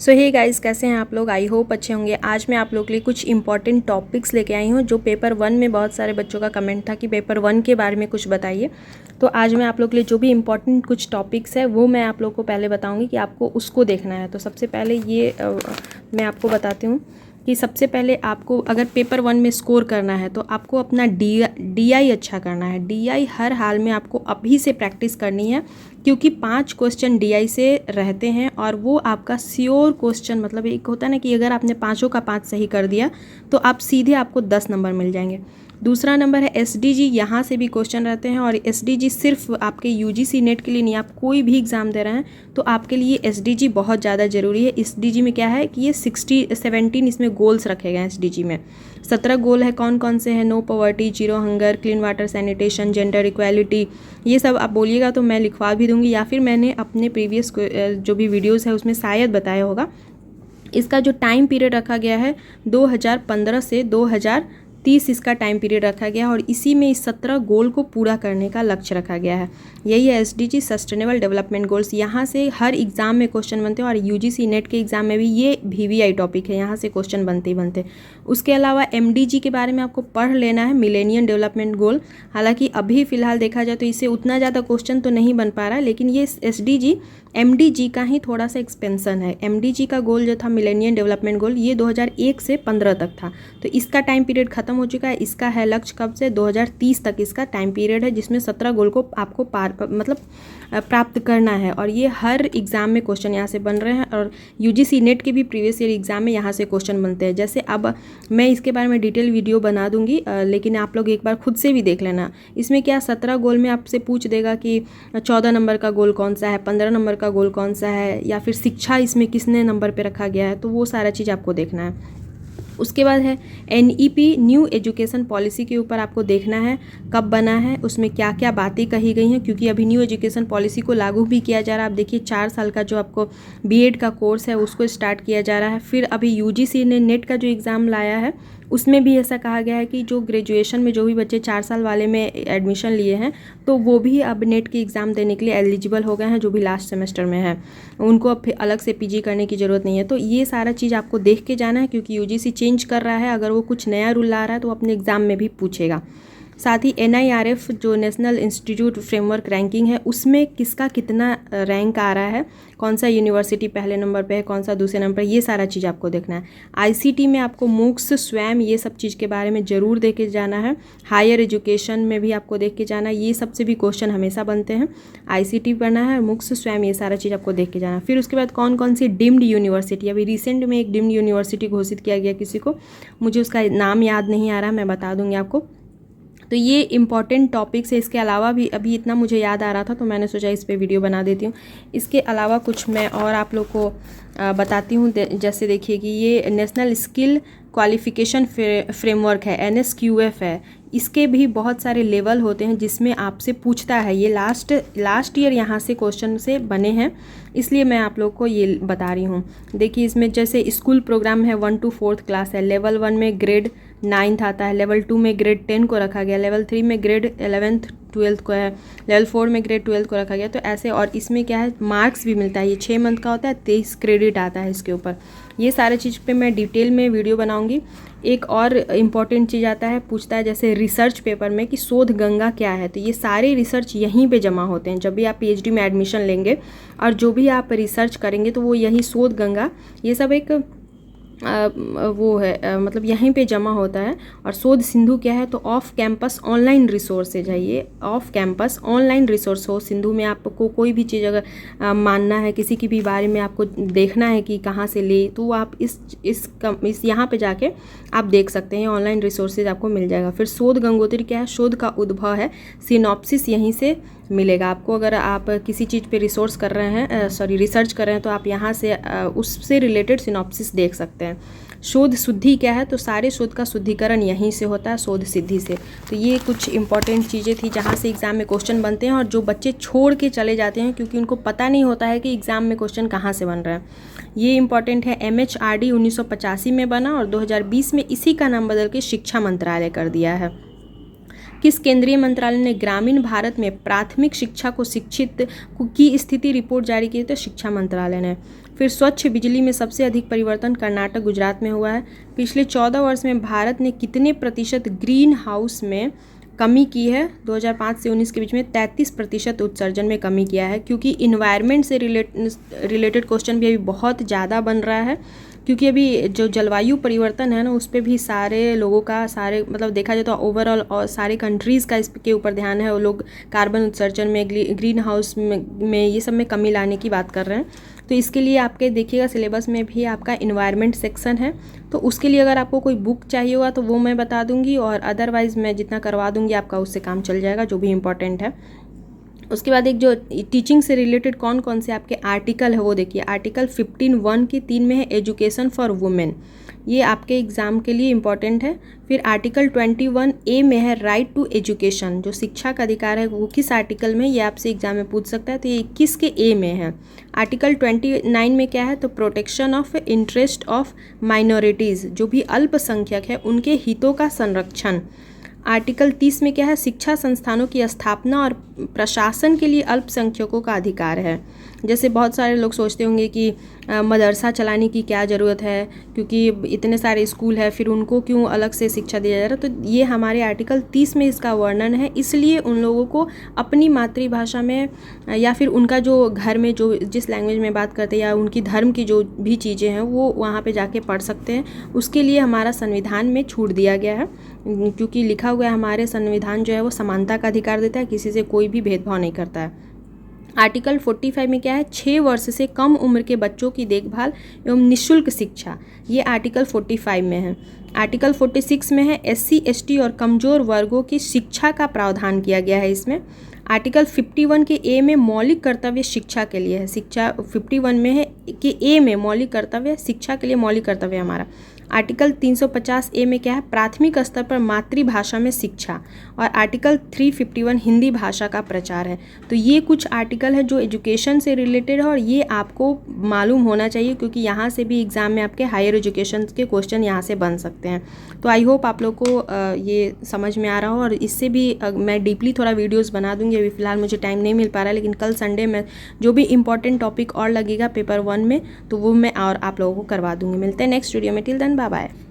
सो hey guys, कैसे हैं आप लोग। आई होप अच्छे होंगे। आज मैं आप लोग के लिए कुछ इंपॉर्टेंट टॉपिक्स लेके आई हूँ जो पेपर 1 में बहुत सारे बच्चों का कमेंट था कि पेपर 1 के बारे में कुछ बताइए। तो आज मैं आप लोग के लिए जो भी इंपॉर्टेंट कुछ टॉपिक्स है वो मैं आप लोग को पहले बताऊँगी कि आपको उसको देखना है। तो सबसे पहले ये मैं आपको बताती हूँ कि सबसे पहले आपको अगर पेपर 1 में स्कोर करना है तो आपको अपना DI अच्छा करना है। DI हर हाल में आपको अभी से प्रैक्टिस करनी है, क्योंकि 5 क्वेश्चन DI से रहते हैं और वो आपका श्योर क्वेश्चन, मतलब एक होता है ना कि अगर आपने पाँचों का 5 सही कर दिया तो आप सीधे आपको 10 नंबर मिल जाएंगे। दूसरा नंबर है SDG, यहाँ से भी क्वेश्चन रहते हैं और SDG सिर्फ आपके UGC नेट के लिए नहीं, आप कोई भी एग्ज़ाम दे रहे हैं तो आपके लिए SDG बहुत ज़्यादा ज़रूरी है। SDG में क्या है कि ये 17 इसमें गोल्स रखे गए हैं। SDG में 17 गोल है। कौन कौन से हैं? No poverty, zero hunger, clean water, sanitation, gender equality, ये सब आप बोलिएगा तो मैं लिखवा भी दूंगी, या फिर मैंने अपने प्रीवियस जो भी वीडियोस है उसमें शायद बताया होगा। इसका जो टाइम पीरियड रखा गया है 2015 से 2030 इसका टाइम पीरियड रखा गया है और इसी में इस 17 गोल को पूरा करने का लक्ष्य रखा गया है। यही है SDG, सस्टेनेबल डेवलपमेंट गोल्स। यहाँ से हर एग्ज़ाम में क्वेश्चन बनते हैं और UGC नेट के एग्ज़ाम में भी ये VVI टॉपिक है, यहाँ से क्वेश्चन बनते ही बनते। उसके अलावा MDG के बारे में आपको पढ़ लेना है, मिलेनियम डेवलपमेंट गोल। हालांकि अभी फ़िलहाल देखा जाए तो इससे उतना ज़्यादा क्वेश्चन तो नहीं बन पा रहा है, लेकिन ये SDG MDG का ही थोड़ा सा एक्सपेंसन है। MDG का गोल जो था मिलेनियम डेवलपमेंट गोल, ये 2001 से 15 तक था, तो इसका टाइम पीरियड खत्म हो चुका है। इसका है लक्ष्य कब से? 2030 तक इसका टाइम पीरियड है, जिसमें 17 गोल को आपको प्राप्त करना है। और ये हर एग्ज़ाम में क्वेश्चन यहाँ से बन रहे हैं और UGC नेट के भी प्रीवियस ईयर एग्ज़ाम में यहाँ से क्वेश्चन बनते हैं। जैसे अब मैं इसके बारे में डिटेल वीडियो बना दूंगी, लेकिन आप लोग एक बार खुद से भी देख लेना। इसमें क्या 17 गोल में आपसे पूछ देगा कि 14 नंबर का गोल कौन सा है, 15 नंबर का गोल कौन सा है, या फिर शिक्षा इसमें किसने नंबर पे रखा गया है, तो वो सारा चीज़ आपको देखना है। उसके बाद है NEP, न्यू एजुकेशन पॉलिसी के ऊपर आपको देखना है कब बना है, उसमें क्या क्या बातें कही गई हैं, क्योंकि अभी न्यू एजुकेशन पॉलिसी को लागू भी किया जा रहा है। आप देखिए 4 साल का जो आपको BEd का कोर्स है उसको स्टार्ट किया जा रहा है। फिर अभी UGC ने नेट का जो एग्ज़ाम लाया है उसमें भी ऐसा कहा गया है कि जो ग्रेजुएशन में जो भी बच्चे 4 साल वाले में एडमिशन लिए हैं तो वो भी अब नेट की एग्ज़ाम देने के लिए एलिजिबल हो गए हैं, जो भी लास्ट सेमेस्टर में है उनको अब अलग से PG करने की ज़रूरत नहीं है। तो ये सारा चीज़ आपको देख के जाना है, क्योंकि UGC चेंज कर रहा है। अगर वो कुछ नया रूल ला रहा है तो अपने एग्ज़ाम में भी पूछेगा। साथ ही NIRF जो नेशनल इंस्टीट्यूट फ्रेमवर्क रैंकिंग है, उसमें किसका कितना रैंक आ रहा है, कौन सा यूनिवर्सिटी पहले नंबर पे है, कौन सा दूसरे नंबर पर, ये सारा चीज़ आपको देखना है। ICT में आपको MOOCs, स्वयं, ये सब चीज़ के बारे में ज़रूर देख के जाना है। हायर एजुकेशन में भी आपको देख के जाना है, ये सबसे भी क्वेश्चन हमेशा बनते हैं। ICT पढ़ना है, MOOCs, स्वयं, ये सारा चीज़ आपको देख के जाना है। फिर उसके बाद कौन कौन सी डिम्ड यूनिवर्सिटी, अभी रिसेंट में एक डिम्ड यूनिवर्सिटी घोषित किया गया किसी को, मुझे उसका नाम याद नहीं आ रहा, मैं बता दूँगी आपको। तो ये इंपॉर्टेंट टॉपिक्स है। इसके अलावा भी अभी इतना मुझे याद आ रहा था तो मैंने सोचा इस पे वीडियो बना देती हूँ। इसके अलावा कुछ मैं और आप लोग को बताती हूँ। जैसे देखिए कि ये नेशनल स्किल क्वालिफिकेशन फ्रेमवर्क है, NSQF है। इसके भी बहुत सारे लेवल होते हैं जिसमें आपसे पूछता है। ये लास्ट ईयर यहाँ से क्वेश्चन से बने हैं, इसलिए मैं आप लोग को ये बता रही हूँ। देखिए इसमें जैसे स्कूल प्रोग्राम है 1 to 4th क्लास है, लेवल 1 में ग्रेड 9th आता है, लेवल 2 में ग्रेड 10 को रखा गया, लेवल 3 में ग्रेड 11th 12th को है, लेवल 4 में ग्रेड 12th को रखा गया। तो ऐसे, और इसमें क्या है, मार्क्स भी मिलता है। ये 6 मंथ का होता है, 23 क्रेडिट आता है इसके ऊपर। ये सारे चीज़ पे मैं डिटेल में वीडियो बनाऊंगी। एक और इम्पॉर्टेंट चीज़ आता है, पूछता है जैसे रिसर्च पेपर में कि शोध गंगा क्या है। तो ये सारे रिसर्च यहीं पे जमा होते हैं। जब भी आप PhD में एडमिशन लेंगे और जो भी आप रिसर्च करेंगे तो वो यही शोध गंगा, ये सब एक वो है, मतलब यहीं पे जमा होता है। और शोध सिंधु क्या है, तो ऑफ कैंपस ऑनलाइन रिसोर्सेज है। ये ऑफ कैंपस ऑनलाइन रिसोर्स हो सिंधु में आपको कोई भी चीज़ अगर मानना है, किसी की भी बारे में आपको देखना है कि कहाँ से ले, तो आप इस यहाँ पे जाके आप देख सकते हैं, ऑनलाइन रिसोर्सेज आपको मिल जाएगा। फिर शोध गंगोत्री क्या है, शोध का उद्भव है, सिनॉप्सिस यहीं से मिलेगा आपको। अगर आप किसी चीज़ पे रिसोर्स कर रहे हैं, रिसर्च कर रहे हैं, तो आप यहाँ से उससे रिलेटेड सिनॉप्सिस देख सकते हैं। शोध शुद्धि क्या है, तो सारे शोध का शुद्धिकरण यहीं से होता है, शोध सिद्धि से। तो ये कुछ इंपॉर्टेंट चीज़ें थी जहाँ से एग्ज़ाम में क्वेश्चन बनते हैं और जो बच्चे छोड़ के चले जाते हैं क्योंकि उनको पता नहीं होता है कि एग्ज़ाम में क्वेश्चन कहाँ से बन रहा है। ये इंपॉर्टेंट है। MHRD 1985 में बना और 2020 में इसी का नाम बदल के शिक्षा मंत्रालय कर दिया है। किस केंद्रीय मंत्रालय ने ग्रामीण भारत में प्राथमिक शिक्षा को शिक्षित की स्थिति रिपोर्ट जारी की? तो शिक्षा मंत्रालय ने। फिर स्वच्छ बिजली में सबसे अधिक परिवर्तन कर्नाटक गुजरात में हुआ है। पिछले 14 वर्ष में भारत ने कितने प्रतिशत ग्रीन हाउस में कमी की है? 2005 से 19 के बीच में 33% उत्सर्जन में कमी किया है। क्योंकि इन्वायरमेंट से रिलेटेड क्वेश्चन भी अभी बहुत ज़्यादा बन रहा है, क्योंकि अभी जो जलवायु परिवर्तन है ना, उस पर भी सारे लोगों का मतलब देखा जाए तो ओवरऑल और सारे कंट्रीज़ का इसके ऊपर ध्यान है। वो लोग कार्बन उत्सर्जन में, ग्रीन हाउस में ये सब में कमी लाने की बात कर रहे हैं। तो इसके लिए आपके देखिएगा सिलेबस में भी आपका इन्वायरमेंट सेक्शन है, तो उसके लिए अगर आपको कोई बुक चाहिए होगा तो वो मैं बता दूंगी, और अदरवाइज़ मैं जितना करवा दूंगी आपका उससे काम चल जाएगा, जो भी इम्पोर्टेंट है। उसके बाद एक जो टीचिंग से रिलेटेड कौन कौन से आपके आर्टिकल है वो देखिए। आर्टिकल 15(1) की 3 में है एजुकेशन फॉर वुमेन, ये आपके एग्ज़ाम के लिए इम्पॉर्टेंट है। फिर आर्टिकल 21A में है राइट टू एजुकेशन, जो शिक्षा का अधिकार है वो किस आर्टिकल में, ये आपसे एग्जाम में पूछ सकता है, तो ये 21 के A में है। आर्टिकल 29 में क्या है, तो protection of interest of minorities, जो भी अल्पसंख्यक है उनके हितों का संरक्षण। आर्टिकल 30 में क्या है, शिक्षा संस्थानों की स्थापना और प्रशासन के लिए अल्पसंख्यकों का अधिकार है। जैसे बहुत सारे लोग सोचते होंगे कि मदरसा चलाने की क्या ज़रूरत है, क्योंकि इतने सारे स्कूल है, फिर उनको क्यों अलग से शिक्षा दिया जा रहा है। तो ये हमारे आर्टिकल 30 में इसका वर्णन है, इसलिए उन लोगों को अपनी मातृभाषा में या फिर उनका जो घर में जो जिस लैंग्वेज में बात करते हैं या उनकी धर्म की जो भी चीज़ें हैं वो वहाँ पे जाके पढ़ सकते हैं। उसके लिए हमारा संविधान में छूट दिया गया है, क्योंकि लिखा हुआ है हमारे संविधान जो है वो समानता का अधिकार देता है, किसी से कोई भी भेदभाव नहीं करता है। आर्टिकल 45 में क्या है, 6 वर्ष से कम उम्र के बच्चों की देखभाल एवं निःशुल्क शिक्षा, ये आर्टिकल 45 में है। आर्टिकल 46 में है SC ST और कमज़ोर वर्गों की शिक्षा का प्रावधान किया गया है इसमें। आर्टिकल 51 के A में मौलिक कर्तव्य शिक्षा के लिए है, शिक्षा 51 में है कि A में मौलिक कर्तव्य शिक्षा के लिए मौलिक कर्तव्य हमारा। आर्टिकल 350A में क्या है, प्राथमिक स्तर पर मातृभाषा में शिक्षा, और आर्टिकल 351 हिंदी भाषा का प्रचार है। तो ये कुछ आर्टिकल है जो एजुकेशन से रिलेटेड है, और ये आपको मालूम होना चाहिए, क्योंकि यहाँ से भी एग्ज़ाम में आपके हायर एजुकेशन के क्वेश्चन यहाँ से बन सकते हैं। तो आई होप आप लोग को ये समझ में आ रहा हो, और इससे भी मैं डीपली थोड़ा वीडियोज़ बना दूँगी। अभी फ़िलहाल मुझे टाइम नहीं मिल पा रहा है, लेकिन कल संडे में जो भी इंपॉर्टेंट टॉपिक और लगेगा पेपर 1 में, तो वो मैं और आप लोगों को करवा दूँगी। मिलते हैं नेक्स्ट वीडियो में, टिल देन बाय बाय।